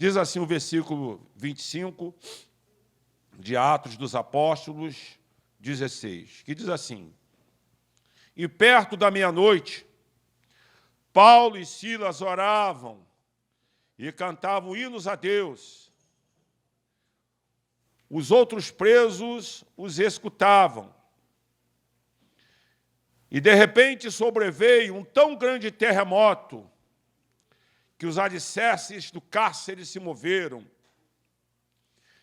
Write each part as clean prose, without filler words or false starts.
Diz assim o versículo 25 de Atos dos Apóstolos 16, que diz assim: E perto da meia-noite, Paulo e Silas oravam e cantavam hinos a Deus. Os outros presos os escutavam. E, de repente, sobreveio um tão grande terremoto que os alicerces do cárcere se moveram.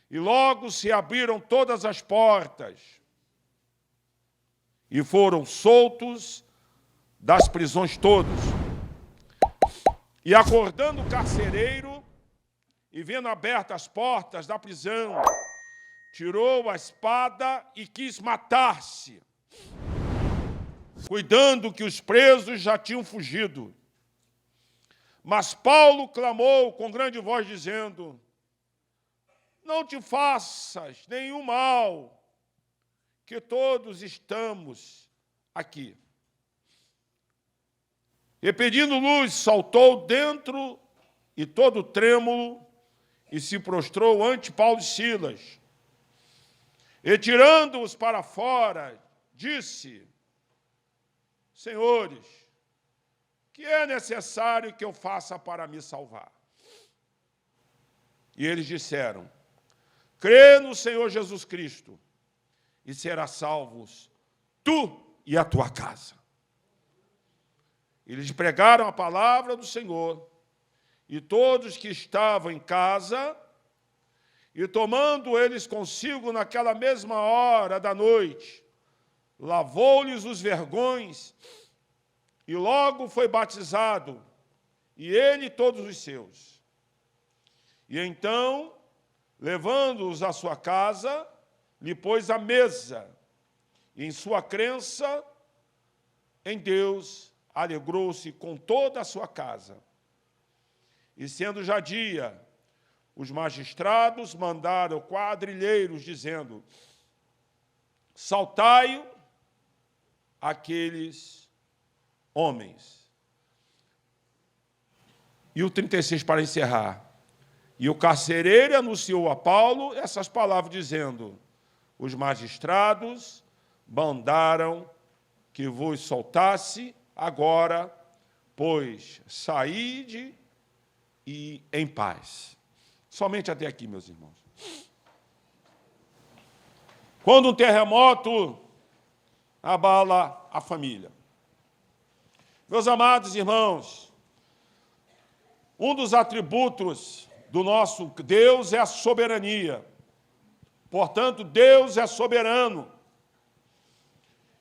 E logo se abriram todas as portas e foram soltos das prisões todos. E acordando o carcereiro e vendo abertas as portas da prisão, tirou a espada e quis matar-se, cuidando que os presos já tinham fugido. Mas Paulo clamou com grande voz, dizendo: Não te faças nenhum mal, que todos estamos aqui. E pedindo luz, saltou dentro e todo trêmulo e se prostrou ante Paulo e Silas. E tirando-os para fora, disse: Senhores, que é necessário que eu faça para me salvar? E eles disseram: Crê no Senhor Jesus Cristo e serás salvos, tu e a tua casa. Eles pregaram a palavra do Senhor, e todos que estavam em casa, e tomando eles consigo naquela mesma hora da noite, lavou-lhes os vergões, e logo foi batizado, e ele e todos os seus. E então, levando-os à sua casa, lhe pôs à mesa, e em sua crença em Deus, alegrou-se com toda a sua casa. E sendo já dia, os magistrados mandaram quadrilheiros, dizendo: Saltai aqueles homens. E o 36 para encerrar. E o carcereiro anunciou a Paulo essas palavras, dizendo: Os magistrados mandaram que vos soltasse agora, pois saíde e em paz. Somente até aqui, meus irmãos. Quando um terremoto abala a família. Meus amados irmãos, um dos atributos do nosso Deus é a soberania. Portanto, Deus é soberano.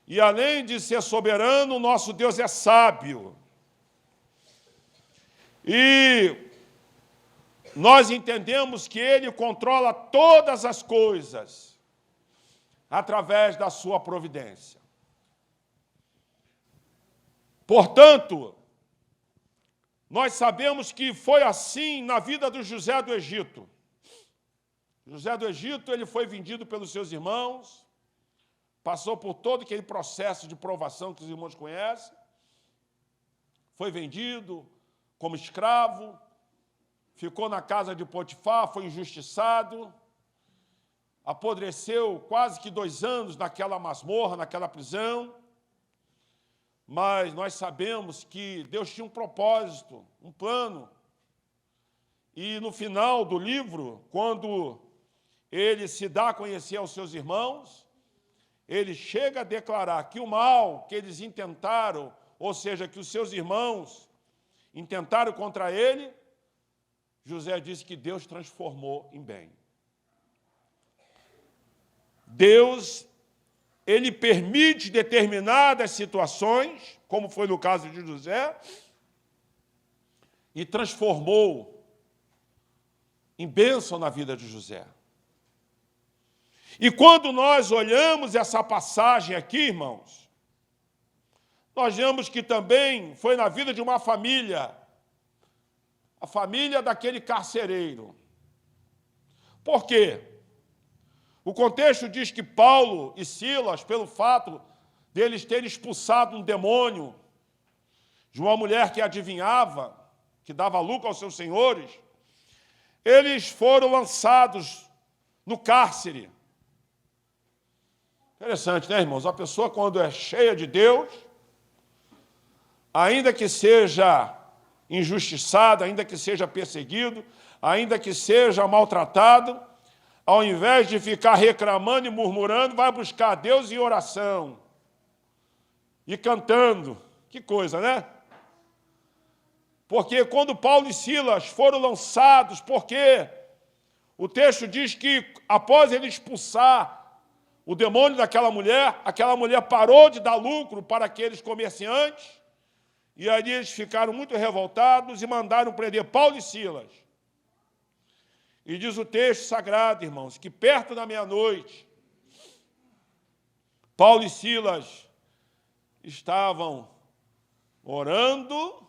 E, além de ser soberano, o nosso Deus é sábio. E nós entendemos que Ele controla todas as coisas através da sua providência. Portanto, nós sabemos que foi assim na vida do José do Egito. José do Egito, ele foi vendido pelos seus irmãos, passou por todo aquele processo de provação que os irmãos conhecem, foi vendido como escravo, ficou na casa de Potifar, foi injustiçado, apodreceu quase que 2 anos naquela masmorra, naquela prisão. Mas nós sabemos que Deus tinha um propósito, um plano. E no final do livro, quando ele se dá a conhecer aos seus irmãos, ele chega a declarar que o mal que eles intentaram, ou seja, que os seus irmãos intentaram contra ele, José disse que Deus transformou em bem. Deus, ele permite determinadas situações, como foi no caso de José, e transformou em bênção na vida de José. E quando nós olhamos essa passagem aqui, irmãos, nós vemos que também foi na vida de uma família, a família daquele carcereiro. Por quê? O contexto diz que Paulo e Silas, pelo fato deles terem expulsado um demônio de uma mulher que adivinhava, que dava lucro aos seus senhores, eles foram lançados no cárcere. Interessante, né, irmãos? A pessoa, quando é cheia de Deus, ainda que seja injustiçado, ainda que seja perseguido, ainda que seja maltratado, ao invés de ficar reclamando e murmurando, vai buscar a Deus em oração e cantando. Que coisa, né? Porque quando Paulo e Silas foram lançados, porque o texto diz que após ele expulsar o demônio daquela mulher, aquela mulher parou de dar lucro para aqueles comerciantes, e ali eles ficaram muito revoltados e mandaram prender Paulo e Silas. E diz o texto sagrado, irmãos, que perto da meia-noite, Paulo e Silas estavam orando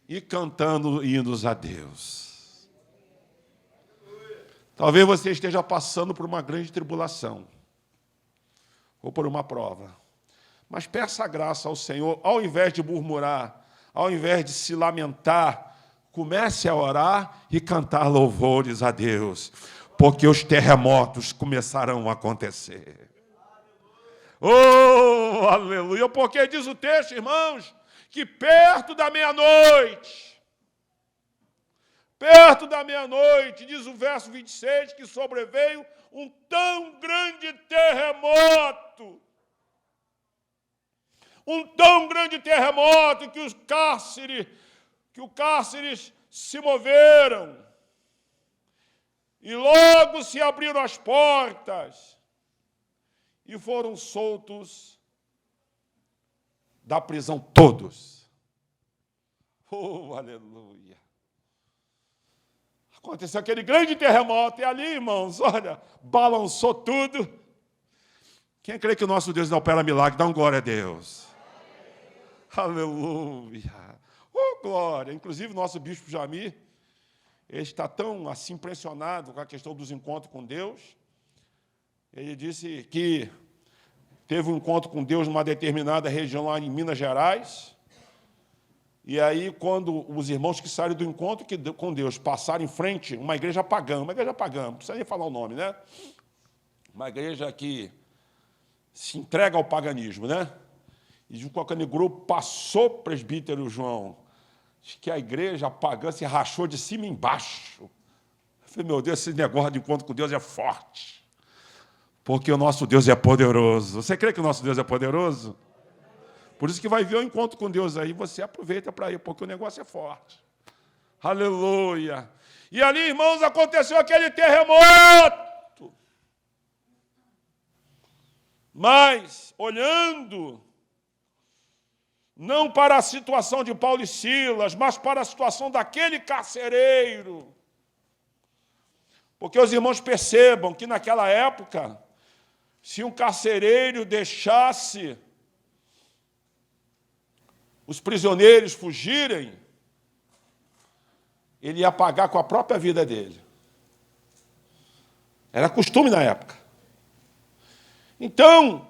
e cantando hinos a Deus. Talvez você esteja passando por uma grande tribulação, ou por uma prova. Mas peça graça ao Senhor, ao invés de murmurar, ao invés de se lamentar, comece a orar e cantar louvores a Deus, porque os terremotos começarão a acontecer. Oh, aleluia! Porque diz o texto, irmãos, que perto da meia-noite, diz o verso 26, que sobreveio um tão grande terremoto, que os cárceres se moveram, e logo se abriram as portas, e foram soltos da prisão todos. Oh, aleluia! Aconteceu aquele grande terremoto, e ali, irmãos, olha, balançou tudo. Quem crê que o nosso Deus não opera milagre, dá um glória a Deus. Aleluia! Oh, glória! Inclusive, o nosso bispo Jamir, ele está tão assim impressionado com a questão dos encontros com Deus. Ele disse que teve um encontro com Deus numa determinada região lá em Minas Gerais. E aí, quando os irmãos que saíram do encontro com Deus passaram em frente, uma igreja pagã, não precisa nem falar o nome, né? Uma igreja que se entrega ao paganismo, né? E com aquele grupo passou o presbítero João, que a igreja pagã se rachou de cima e embaixo. Eu falei, meu Deus, esse negócio de encontro com Deus é forte, porque o nosso Deus é poderoso. Você crê que o nosso Deus é poderoso? Por isso que vai vir o encontro com Deus aí, você aproveita para ir, porque o negócio é forte. Aleluia! E ali, irmãos, aconteceu aquele terremoto. Mas, olhando, não para a situação de Paulo e Silas, mas para a situação daquele carcereiro. Porque os irmãos percebam que naquela época, se um carcereiro deixasse os prisioneiros fugirem, ele ia pagar com a própria vida dele. Era costume na época. Então,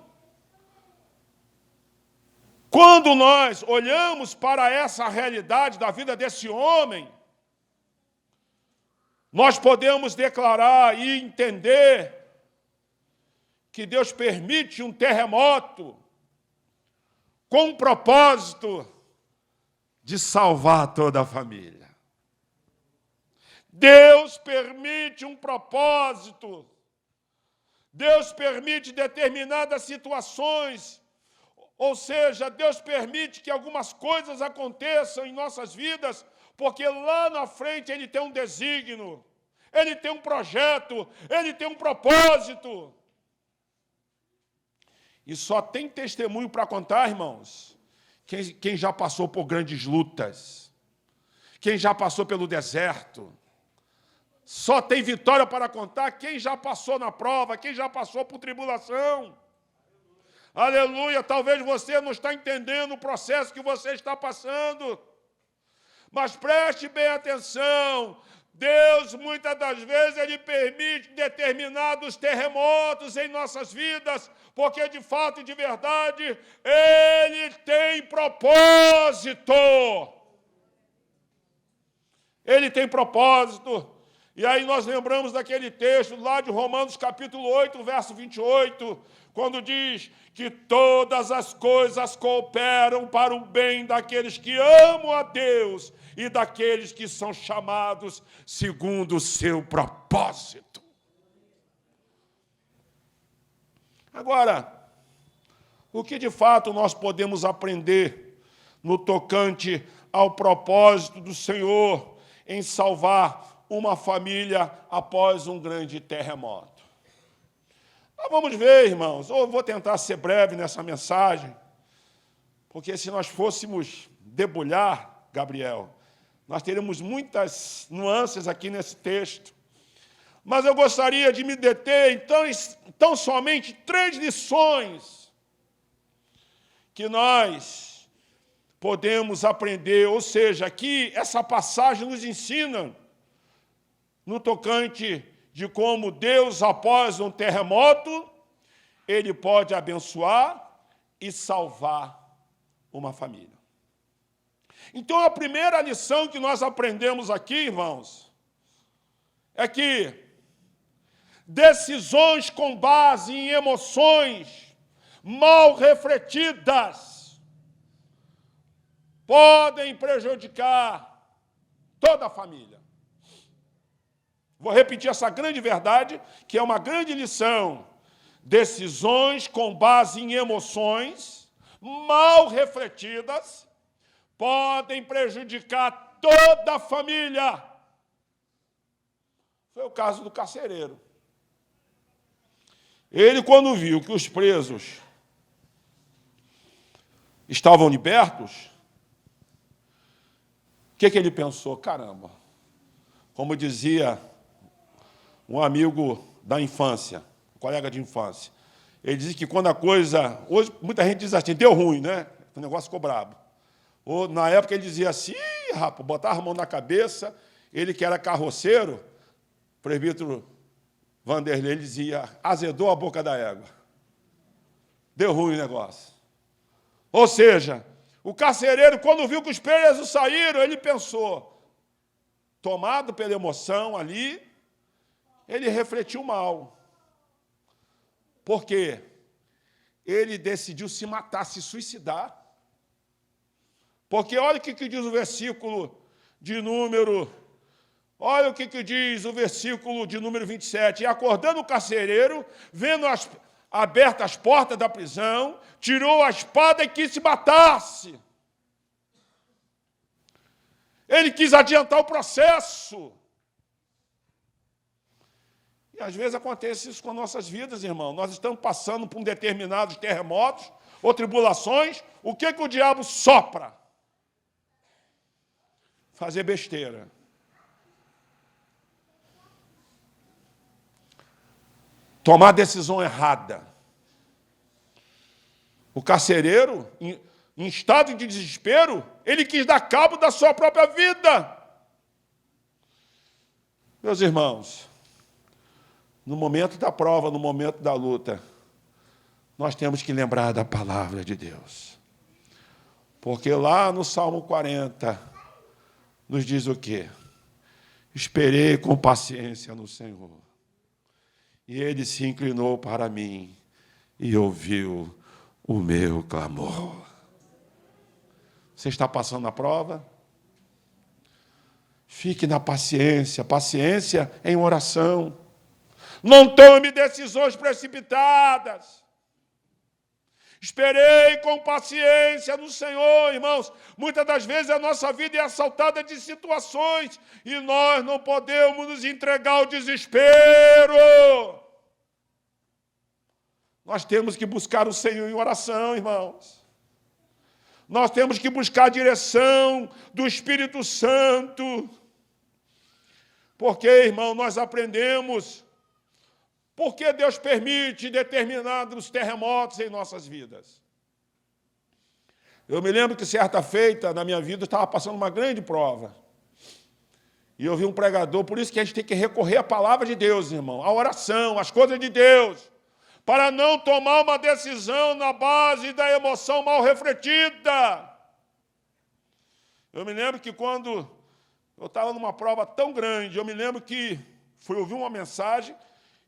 quando nós olhamos para essa realidade da vida desse homem, nós podemos declarar e entender que Deus permite um terremoto com o propósito de salvar toda a família. Deus permite um propósito. Deus permite determinadas situações. Ou seja, Deus permite que algumas coisas aconteçam em nossas vidas, porque lá na frente Ele tem um desígnio, Ele tem um projeto, Ele tem um propósito. E só tem testemunho para contar, irmãos, quem já passou por grandes lutas, quem já passou pelo deserto. Só tem vitória para contar quem já passou na prova, quem já passou por tribulação. Aleluia! Talvez você não está entendendo o processo que você está passando, mas preste bem atenção. Deus, muitas das vezes, Ele permite determinados terremotos em nossas vidas, porque, de fato e de verdade, Ele tem propósito. Ele tem propósito. E aí nós lembramos daquele texto lá de Romanos capítulo 8, verso 28, quando diz que todas as coisas cooperam para o bem daqueles que amam a Deus e daqueles que são chamados segundo o seu propósito. Agora, o que de fato nós podemos aprender no tocante ao propósito do Senhor em salvar uma família após um grande terremoto? Nós vamos ver, irmãos, eu vou tentar ser breve nessa mensagem, porque se nós fôssemos debulhar, Gabriel, nós teríamos muitas nuances aqui nesse texto. Mas eu gostaria de me deter, então somente 3 lições que nós podemos aprender, ou seja, aqui essa passagem nos ensina no tocante de como Deus, após um terremoto, Ele pode abençoar e salvar uma família. Então, a primeira lição que nós aprendemos aqui, irmãos, é que decisões com base em emoções mal refletidas podem prejudicar toda a família. Vou repetir essa grande verdade, que é uma grande lição. Decisões com base em emoções mal refletidas podem prejudicar toda a família. Foi o caso do carcereiro. Ele, quando viu que os presos estavam libertos, o que ele pensou? Caramba, como dizia um amigo da infância, um colega de infância, ele dizia que quando a coisa... Hoje, muita gente diz assim, deu ruim, né? O negócio ficou brabo. Ou, na época, ele dizia assim, rapaz, botava a mão na cabeça, ele que era carroceiro, o presbítero Vanderlei, ele dizia, azedou a boca da égua. Deu ruim o negócio. Ou seja, o carcereiro, quando viu que os presos saíram, ele pensou, tomado pela emoção ali, ele refletiu mal. Por quê? Ele decidiu se matar, se suicidar. Porque olha o que diz o versículo de número... Olha o que diz o versículo de número 27. E acordando o carcereiro, vendo abertas as portas da prisão, tirou a espada e quis se matar-se. Ele quis adiantar o processo. E às vezes acontece isso com nossas vidas, irmão. Nós estamos passando por determinados terremotos ou tribulações. O que o diabo sopra? Fazer besteira. Tomar decisão errada. O carcereiro, em estado de desespero, ele quis dar cabo da sua própria vida. Meus irmãos, no momento da prova, no momento da luta, nós temos que lembrar da palavra de Deus. Porque lá no Salmo 40, nos diz o quê? Esperei com paciência no Senhor. E Ele se inclinou para mim e ouviu o meu clamor. Você está passando a prova? Fique na paciência. Paciência em oração. Não tome decisões precipitadas. Esperei com paciência no Senhor, irmãos. Muitas das vezes a nossa vida é assaltada de situações e nós não podemos nos entregar ao desespero. Nós temos que buscar o Senhor em oração, irmãos. Nós temos que buscar a direção do Espírito Santo. Porque, irmão, nós aprendemos por que Deus permite determinados terremotos em nossas vidas. Eu me lembro que certa feita, na minha vida, eu estava passando uma grande prova. E eu vi um pregador, por isso que a gente tem que recorrer à palavra de Deus, irmão, à oração, às coisas de Deus, para não tomar uma decisão na base da emoção mal refletida. Eu me lembro que quando Eu estava numa prova tão grande, eu me lembro que fui ouvir uma mensagem,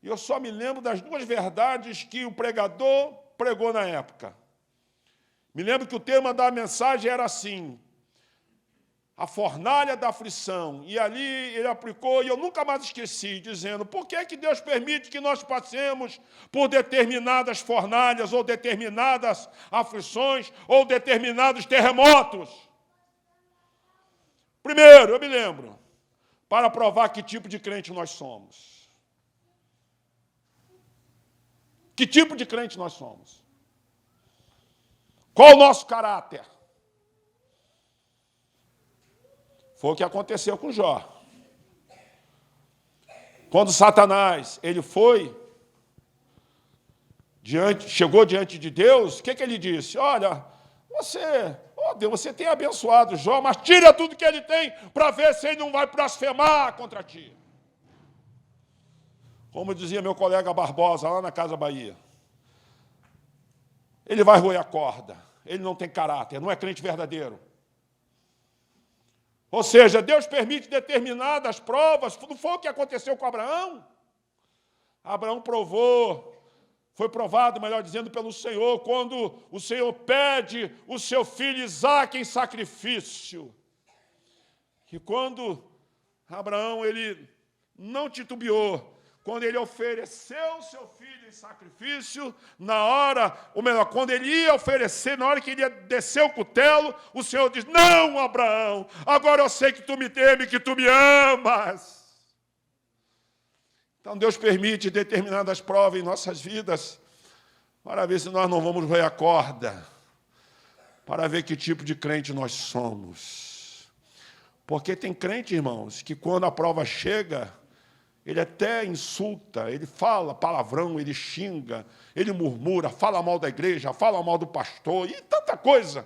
e eu só me lembro das duas verdades que o pregador pregou na época. Me lembro que o tema da mensagem era assim, a fornalha da aflição. E ali ele aplicou, e eu nunca mais esqueci, dizendo, por que que Deus permite que nós passemos por determinadas fornalhas, ou determinadas aflições, ou determinados terremotos? Primeiro, eu me lembro, para provar que tipo de crente nós somos. Que tipo de crente nós somos? Qual o nosso caráter? Foi o que aconteceu com Jó. Quando Satanás, ele chegou diante de Deus, o que ele disse? Olha, Deus, você tem abençoado Jó, mas tira tudo que ele tem para ver se ele não vai blasfemar contra ti. Como dizia meu colega Barbosa, lá na Casa Bahia. Ele vai roer a corda, ele não tem caráter, não é crente verdadeiro. Ou seja, Deus permite determinadas provas, não foi o que aconteceu com Abraão? Abraão foi provado, melhor dizendo, pelo Senhor, quando o Senhor pede o seu filho Isaque em sacrifício. E quando Abraão, ele não titubeou, quando ele ofereceu o seu filho em sacrifício, quando ele ia oferecer, na hora que ele ia descer o cutelo, o Senhor diz, não, Abraão, agora eu sei que tu me temes, que tu me amas. Então Deus permite determinadas provas em nossas vidas, para ver se nós não vamos roer a corda, para ver que tipo de crente nós somos. Porque tem crente, irmãos, que quando a prova chega, ele até insulta, ele fala palavrão, ele xinga, ele murmura, fala mal da igreja, fala mal do pastor, e tanta coisa.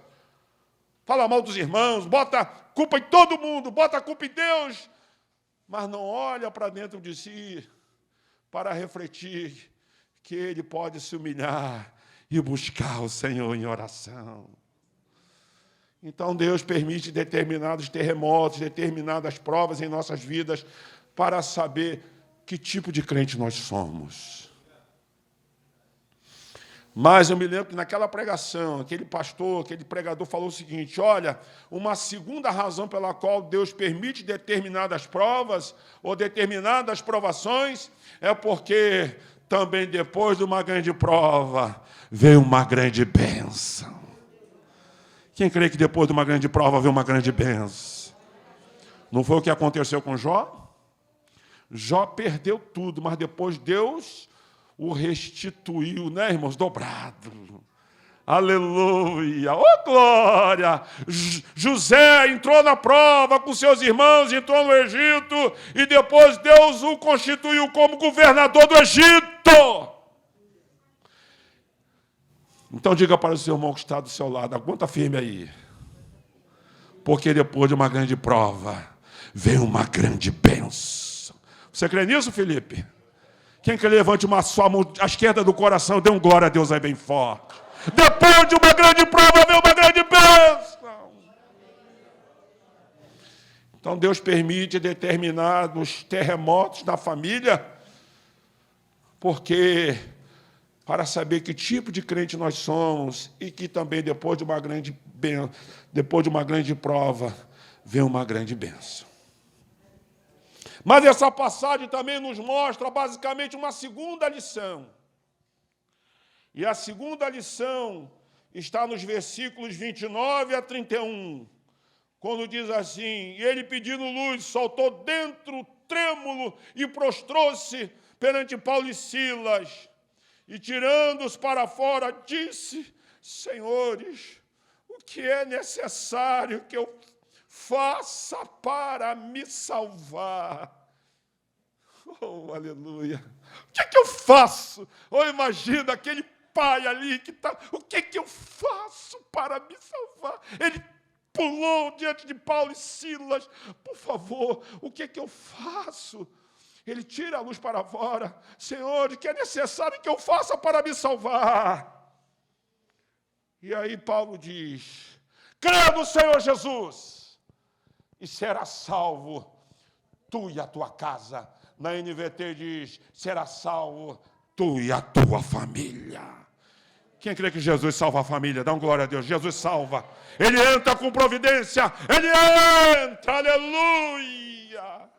Fala mal dos irmãos, bota culpa em todo mundo, bota a culpa em Deus, mas não olha para dentro de si para refletir que ele pode se humilhar e buscar o Senhor em oração. Então Deus permite determinados terremotos, determinadas provas em nossas vidas, para saber que tipo de crente nós somos. Mas eu me lembro que naquela pregação, aquele pregador falou o seguinte, olha, uma segunda razão pela qual Deus permite determinadas provas ou determinadas provações é porque também depois de uma grande prova veio uma grande bênção. Quem crê que depois de uma grande prova veio uma grande bênção? Não foi o que aconteceu com Jó? Jó perdeu tudo, mas depois Deus o restituiu, né, irmãos? Dobrado. Aleluia! Oh, glória! José entrou na prova com seus irmãos, entrou no Egito, e depois Deus o constituiu como governador do Egito. Então diga para o seu irmão que está do seu lado, aguenta firme aí. Porque depois de uma grande prova, veio uma grande bênção. Você crê nisso, Felipe? Quem quer levante sua mão à esquerda do coração, dê um glória a Deus aí bem forte. Depois de uma grande prova, veio uma grande bênção. Então Deus permite determinados terremotos na família, porque para saber que tipo de crente nós somos e que também depois de uma grande prova, vem uma grande bênção. Mas essa passagem também nos mostra basicamente uma segunda lição. E a segunda lição está nos versículos 29 a 31, quando diz assim, e ele pedindo luz, soltou dentro trêmulo e prostrou-se perante Paulo e Silas, e tirando-os para fora, disse, senhores, o que é necessário que eu faça para me salvar? Oh, aleluia! O que é que eu faço? Oh, imagina aquele pai ali que está... O que é que eu faço para me salvar? Ele pulou diante de Paulo e Silas. Por favor, o que é que eu faço? Ele tira a luz para fora. Senhor, o que é necessário que eu faça para me salvar? E aí Paulo diz, crê no Senhor Jesus. e será salvo tu e a tua casa. Na NVT diz, será salvo tu e a tua família. Quem crê que Jesus salva a família? Dá um glória a Deus. Jesus salva. Ele entra com providência. Ele entra, aleluia.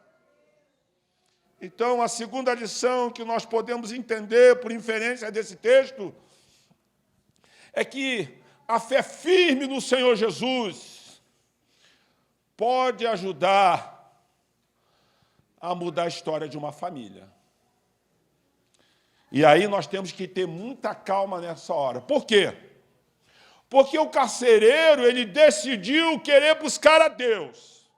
Então, a segunda lição que nós podemos entender por inferência desse texto é que a fé firme no Senhor Jesus pode ajudar a mudar a história de uma família. E aí nós temos que ter muita calma nessa hora. Por quê? Porque o carcereiro, ele decidiu querer buscar a Deus.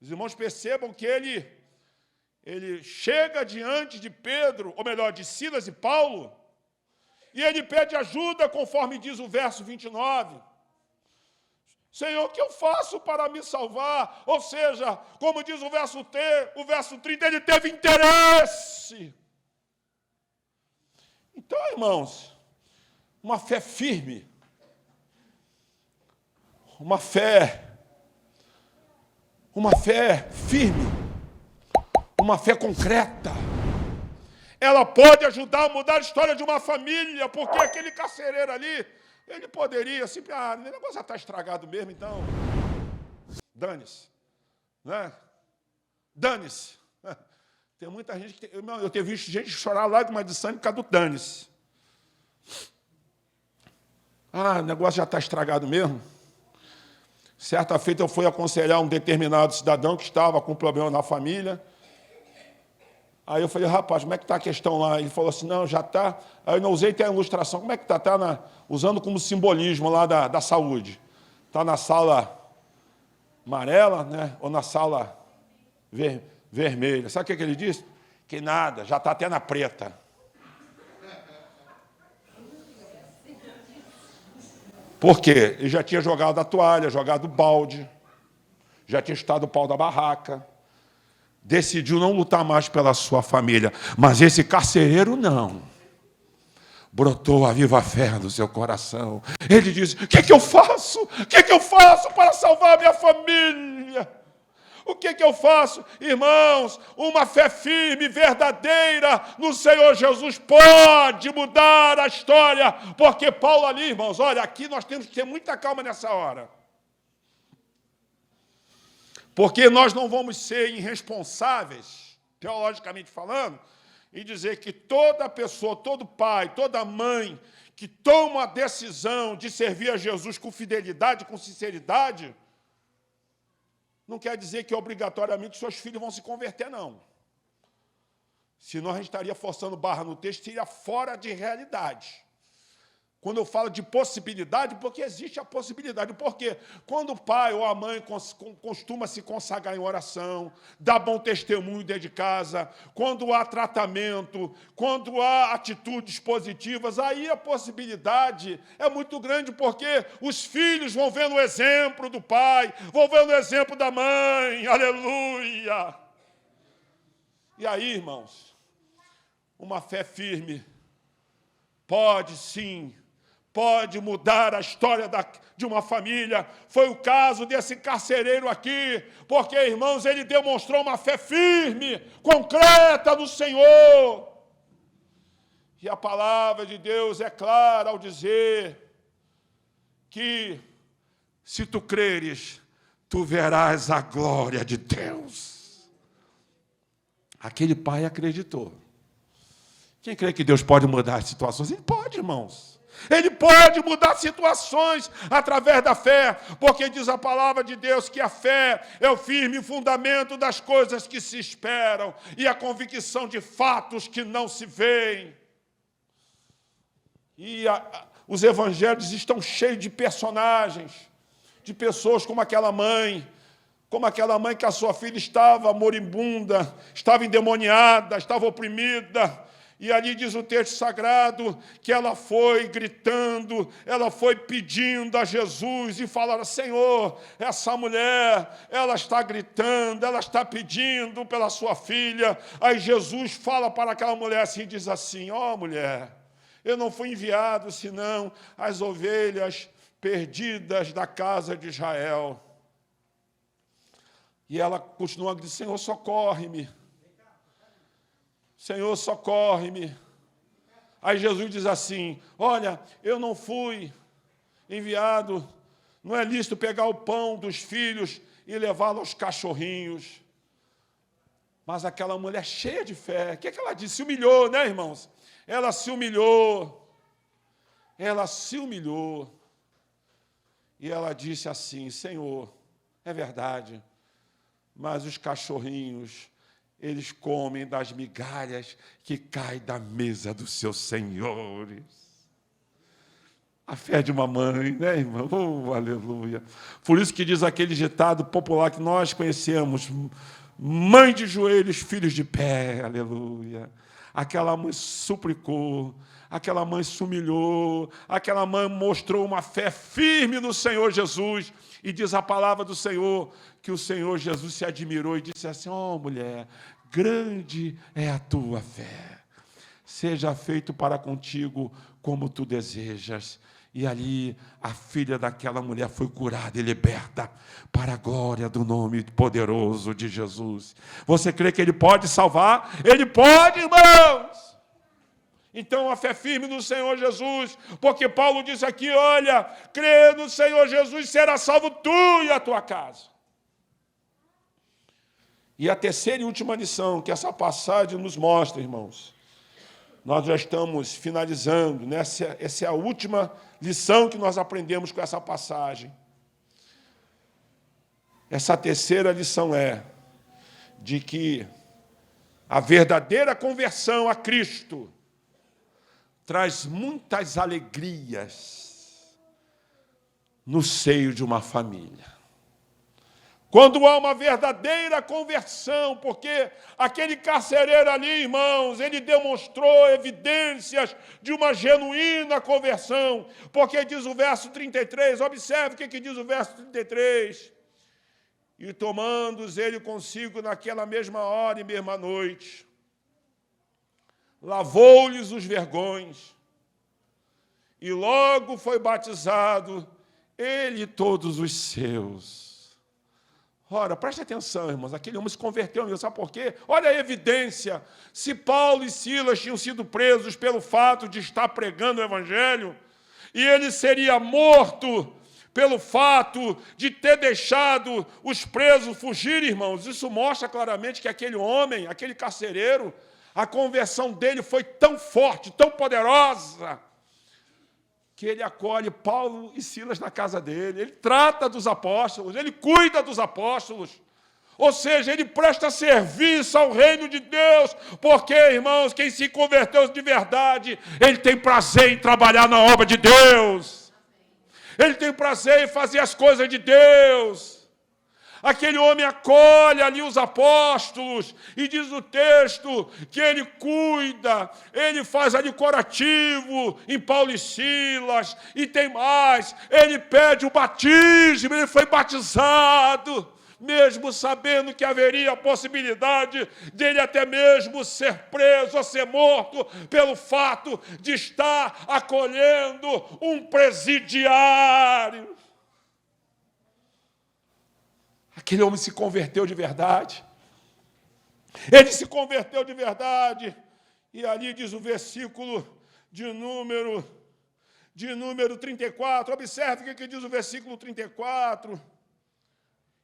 Os irmãos percebam que ele chega diante de Pedro, ou melhor, de Silas e Paulo, e ele pede ajuda, conforme diz o verso 29. Senhor, o que eu faço para me salvar? Ou seja, como diz o verso 30, ele teve interesse. Então, irmãos, uma fé firme, uma fé firme, uma fé concreta, ela pode ajudar a mudar a história de uma família, porque aquele carcereiro ali, ele poderia simplesmente, o negócio já está estragado mesmo, então, dane-se, né? Dane-se. Tem muita gente que... Eu tenho visto gente chorar lágrimas de sangue por causa do dane-se. O negócio já está estragado mesmo. Certa feita eu fui aconselhar um determinado cidadão que estava com problema na família. Aí eu falei, rapaz, como é que está a questão lá? Ele falou assim, não, já está. Aí eu não usei até a ilustração. Como é que está? Está usando como simbolismo lá da saúde. Está na sala amarela, né? Ou na sala vermelha. Sabe o que ele disse? Que nada, já está até na preta. Por quê? Ele já tinha jogado a toalha, jogado o balde, já tinha estado o pau da barraca. Decidiu não lutar mais pela sua família. Mas esse carcereiro não. Brotou a viva fé no seu coração. Ele disse, o que eu faço? O que eu faço para salvar a minha família? O que eu faço? Irmãos, uma fé firme, verdadeira no Senhor Jesus pode mudar a história. Porque Paulo ali, irmãos, olha, aqui nós temos que ter muita calma nessa hora. Porque nós não vamos ser irresponsáveis, teologicamente falando, e dizer que toda pessoa, todo pai, toda mãe que toma a decisão de servir a Jesus com fidelidade, com sinceridade, não quer dizer que obrigatoriamente seus filhos vão se converter, não. Senão a gente estaria forçando barra no texto, seria fora de realidade. Quando eu falo de possibilidade, porque existe a possibilidade. Por quê? Quando o pai ou a mãe costuma se consagrar em oração, dá bom testemunho dentro de casa, quando há tratamento, quando há atitudes positivas, aí a possibilidade é muito grande, porque os filhos vão vendo o exemplo do pai, vão vendo o exemplo da mãe, aleluia! E aí, irmãos, uma fé firme pode sim, pode mudar a história de uma família. Foi o caso desse carcereiro aqui, porque, irmãos, ele demonstrou uma fé firme, concreta no Senhor. E a palavra de Deus é clara ao dizer que, se tu creres, tu verás a glória de Deus. Aquele pai acreditou. Quem crê que Deus pode mudar as situações? Ele pode, irmãos. Ele pode mudar situações através da fé, porque diz a palavra de Deus que a fé é o firme fundamento das coisas que se esperam e a convicção de fatos que não se veem. E os evangelhos estão cheios de personagens, de pessoas como aquela mãe que a sua filha estava moribunda, estava endemoniada, estava oprimida. E ali diz o texto sagrado que ela foi gritando, ela foi pedindo a Jesus e falando, Senhor, essa mulher, ela está gritando, ela está pedindo pela sua filha. Aí Jesus fala para aquela mulher assim, diz assim, ó mulher, eu não fui enviado senão as ovelhas perdidas da casa de Israel. E ela continua dizendo: Senhor, socorre-me. Senhor, socorre-me. Aí Jesus diz assim: olha, eu não fui enviado, não é lícito pegar o pão dos filhos e levá-lo aos cachorrinhos. Mas aquela mulher cheia de fé, o que ela disse? Se humilhou, né, irmãos? Ela se humilhou. Ela se humilhou. E ela disse assim: Senhor, é verdade, mas os cachorrinhos, eles comem das migalhas que caem da mesa dos seus senhores. A fé de uma mãe, né, irmão? Oh, aleluia. Por isso que diz aquele ditado popular que nós conhecemos: mãe de joelhos, filhos de pé, aleluia. Aquela mãe suplicou, aquela mãe se humilhou, aquela mãe mostrou uma fé firme no Senhor Jesus. E diz a palavra do Senhor que o Senhor Jesus se admirou e disse assim: ó mulher, grande é a tua fé. Seja feito para contigo como tu desejas. E ali a filha daquela mulher foi curada e liberta para a glória do nome poderoso de Jesus. Você crê que Ele pode salvar? Ele pode, irmãos! Então a fé firme no Senhor Jesus, porque Paulo diz aqui: olha, crê no Senhor Jesus, será salvo tu e a tua casa. E a terceira e última lição que essa passagem nos mostra, irmãos, nós já estamos finalizando, né? Essa é a última lição que nós aprendemos com essa passagem. Essa terceira lição é de que a verdadeira conversão a Cristo traz muitas alegrias no seio de uma família. Quando há uma verdadeira conversão, porque aquele carcereiro ali, irmãos, ele demonstrou evidências de uma genuína conversão, porque diz o verso 33, observe o que diz o verso 33. E tomando-os ele consigo naquela mesma hora e mesma noite, lavou-lhes os vergões, e logo foi batizado ele e todos os seus. Ora, preste atenção, irmãos, aquele homem se converteu mesmo, sabe por quê? Olha a evidência. Se Paulo e Silas tinham sido presos pelo fato de estar pregando o Evangelho, e ele seria morto pelo fato de ter deixado os presos fugir, irmãos, isso mostra claramente que aquele homem, aquele carcereiro, a conversão dele foi tão forte, tão poderosa, que ele acolhe Paulo e Silas na casa dele, ele trata dos apóstolos, ele cuida dos apóstolos, ou seja, ele presta serviço ao reino de Deus, porque, irmãos, quem se converteu de verdade, ele tem prazer em trabalhar na obra de Deus, ele tem prazer em fazer as coisas de Deus. Aquele homem acolhe ali os apóstolos, e diz o texto que ele cuida, ele faz ali curativo em Paulo e Silas, e tem mais, ele pede o batismo, ele foi batizado, mesmo sabendo que haveria a possibilidade dele até mesmo ser preso ou ser morto, pelo fato de estar acolhendo um presidiário. Aquele homem se converteu de verdade. Ele se converteu de verdade. E ali diz o versículo de número 34. Observe o que diz o versículo 34.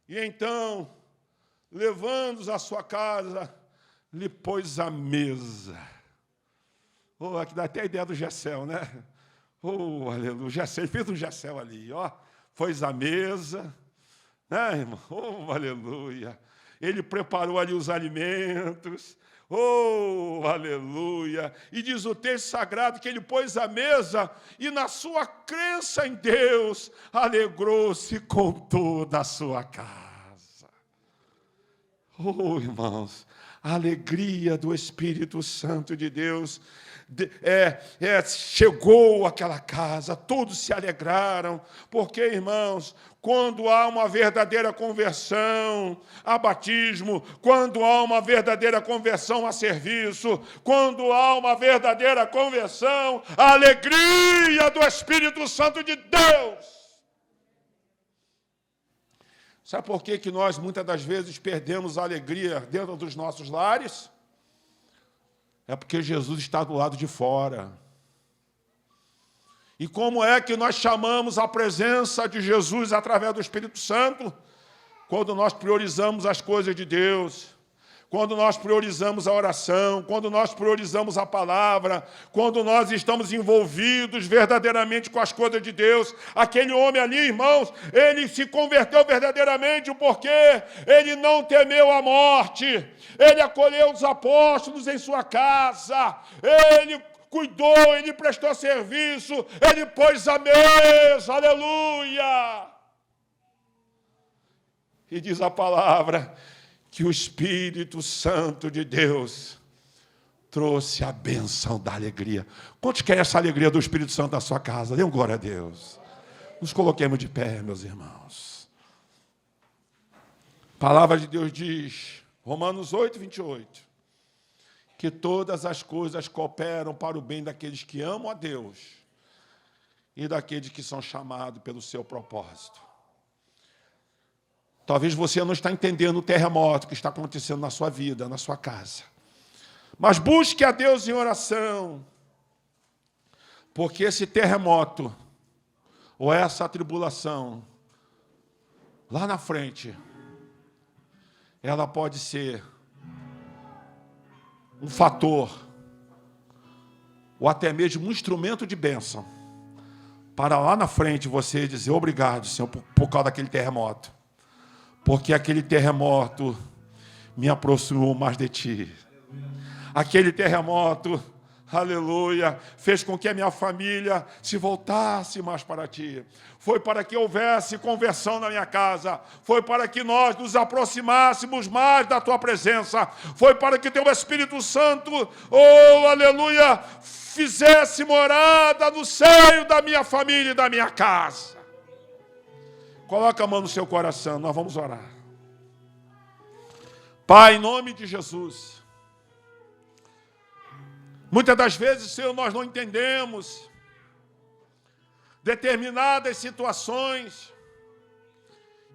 E então, levando-os à sua casa, lhe pôs à mesa. Oh, aqui dá até a ideia do Gessel, né? Oh, aleluia. Gessel, ele fez um Gessel ali, ó. Pôs à mesa. Né, irmão? Oh, aleluia. Ele preparou ali os alimentos. Oh, aleluia. E diz o texto sagrado que ele pôs à mesa e na sua crença em Deus alegrou-se com toda a sua casa. Oh, irmãos, a alegria do Espírito Santo de Deus chegou àquela casa, todos se alegraram, porque, irmãos, quando há uma verdadeira conversão a batismo, quando há uma verdadeira conversão a serviço, quando há uma verdadeira conversão, a alegria do Espírito Santo de Deus Sabe por que nós, muitas das vezes, perdemos a alegria dentro dos nossos lares? É porque Jesus está do lado de fora. E como é que nós chamamos a presença de Jesus através do Espírito Santo? Quando nós priorizamos as coisas de Deus, quando nós priorizamos a oração, quando nós priorizamos a palavra, quando nós estamos envolvidos verdadeiramente com as coisas de Deus. Aquele homem ali, irmãos, ele se converteu verdadeiramente porque ele não temeu a morte, ele acolheu os apóstolos em sua casa, ele cuidou, ele prestou serviço, ele pôs a mesa, aleluia! E diz a palavra que o Espírito Santo de Deus trouxe a bênção da alegria. Quantos querem essa alegria do Espírito Santo na sua casa? Dê um glória a Deus. Nos coloquemos de pé, meus irmãos. A palavra de Deus diz, Romanos 8, 28, que todas as coisas cooperam para o bem daqueles que amam a Deus e daqueles que são chamados pelo seu propósito. Talvez você não está entendendo o terremoto que está acontecendo na sua vida, na sua casa. Mas busque a Deus em oração, porque esse terremoto, ou essa tribulação, lá na frente, ela pode ser um fator, ou até mesmo um instrumento de bênção, para lá na frente você dizer obrigado, Senhor, por causa daquele terremoto. Porque aquele terremoto me aproximou mais de Ti. Aquele terremoto, aleluia, fez com que a minha família se voltasse mais para Ti. Foi para que houvesse conversão na minha casa. Foi para que nós nos aproximássemos mais da Tua presença. Foi para que Teu Espírito Santo, oh, aleluia, fizesse morada no seio da minha família e da minha casa. Coloca a mão no seu coração, nós vamos orar. Pai, em nome de Jesus. Muitas das vezes, Senhor, nós não entendemos determinadas situações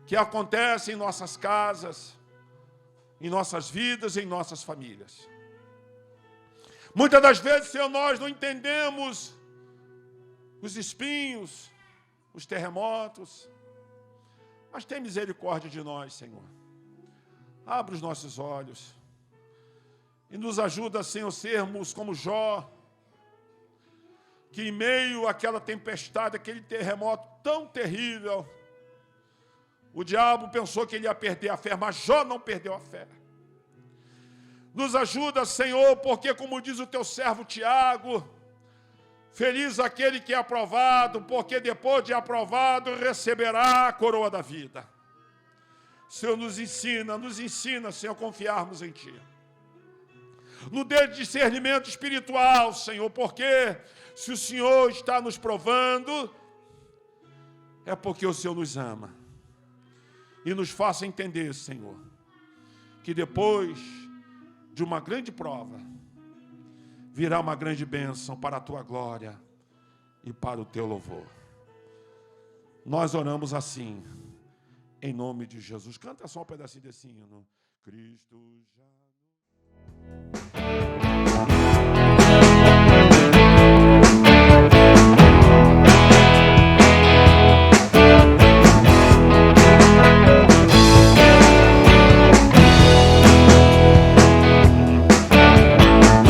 que acontecem em nossas casas, em nossas vidas, em nossas famílias. Muitas das vezes, Senhor, nós não entendemos os espinhos, os terremotos. Mas tem misericórdia de nós, Senhor. Abre os nossos olhos. E nos ajuda, Senhor, sermos como Jó, que em meio àquela tempestade, aquele terremoto tão terrível, o diabo pensou que ele ia perder a fé, mas Jó não perdeu a fé. Nos ajuda, Senhor, porque como diz o teu servo Tiago, feliz aquele que é aprovado, porque depois de aprovado receberá a coroa da vida. Senhor, nos ensina, Senhor, a confiarmos em Ti. No discernimento espiritual, Senhor, porque se o Senhor está nos provando, é porque o Senhor nos ama. E nos faça entender, Senhor, que depois de uma grande prova, virá uma grande bênção para a Tua glória e para o Teu louvor. Nós oramos assim, em nome de Jesus. Canta só um pedacinho desse hino. Cristo já...